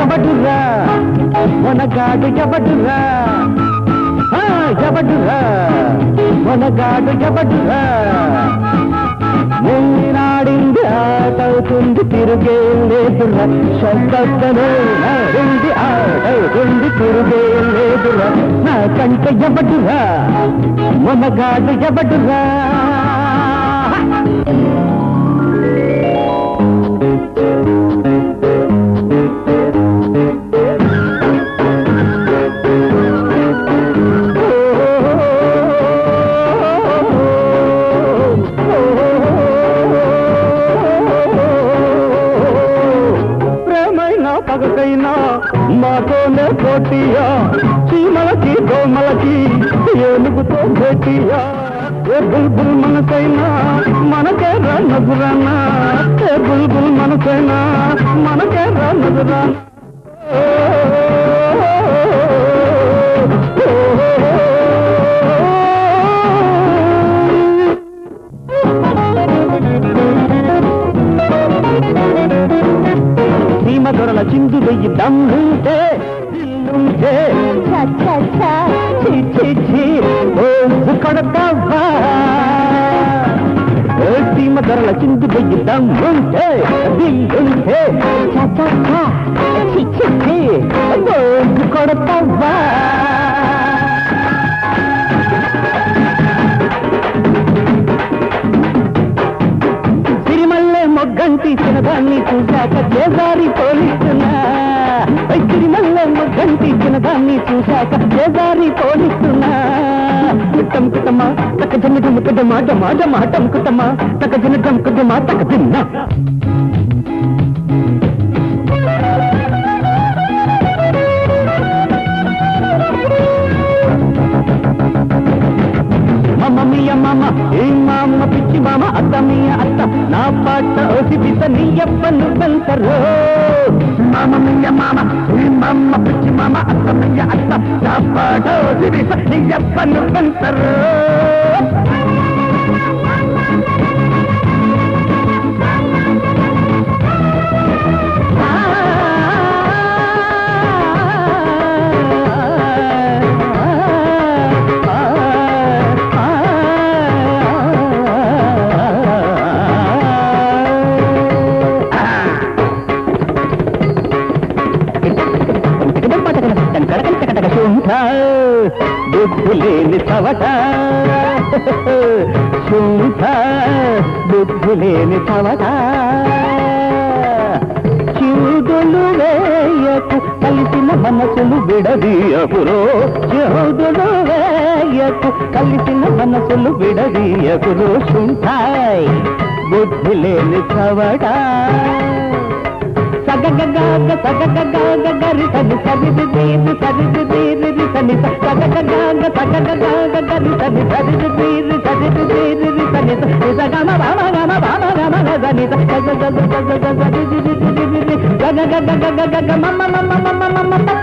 ఎవడురా మొనగాడు ఎవడురా ఎవడురా మొనగాడు ఎవడురా నిన్నాడింది ఆటవుతుంది తిరుగే లేదురా శబ్దనే నాడింది ఆటవుతుంది తిరుగే లేదురా నా కంట ఎవడురా మొనగాడు ఎవడురా పగకైనా మాతోనే పోటీయా చీమలకి దోమలకి ఏనుగుతో భేటీయా ఏ బుల్బుల్ మనసైనా మనకే నజరానా ఏ బుల్బుల్ మనసైనా మనకే నజరానా దొరల చిందు వెయ్యి దమ్ముంటే ఇల్లుంటే కొడతావా సీమ ధరల చిందు వెయ్యి దమ్ముంటే ఇల్లుంటే కొడతావా మొగ్గంటి చిన్నదాన్ని చూశాక చేజారి పోలిస్తున్నా సిరిమల్ల మొగ్గంటి చిన్నదాన్ని చూశాక చేజారి పోలిస్తున్నా కుట్టం కుట్టమా తక జన ఢమ్కుటమా డమా డమా టంకుటమా తక జన ఢమ్కుటమా తక తిన్నా మామ ఏ మామ పిచ్చి మామ అత్త మీయ అత్త నా పాట ఓసి పిత నీయప్ప నువ్వంతరో మామ మీయ మామ ఏ మామ పిచ్చి మామ అత్త మీయ అత్త నా పాట ఓసి పిత నీయప్ప నువ్వంతరో బుద్ధులేని చవట శుంఠ బుద్ధులేని చవట చూదులు వేయకు కలిసిన మనసులు విడదీయకురో చూదులు వేయకు కలిసిన మనసులు విడదీయకురో శుంఠ బుద్ధులేని చవట సగగగాగ సగగగాగ గరి సని సరిది దీని సరిది దీని సని సగగగాగ సగగగాగ గరి సని సరిది దీని సరిది దీని సని సగమ బామ గమ బామ గమ గని సగగగ సరిది దీని గగగగగగ మమ మమ మమ మమ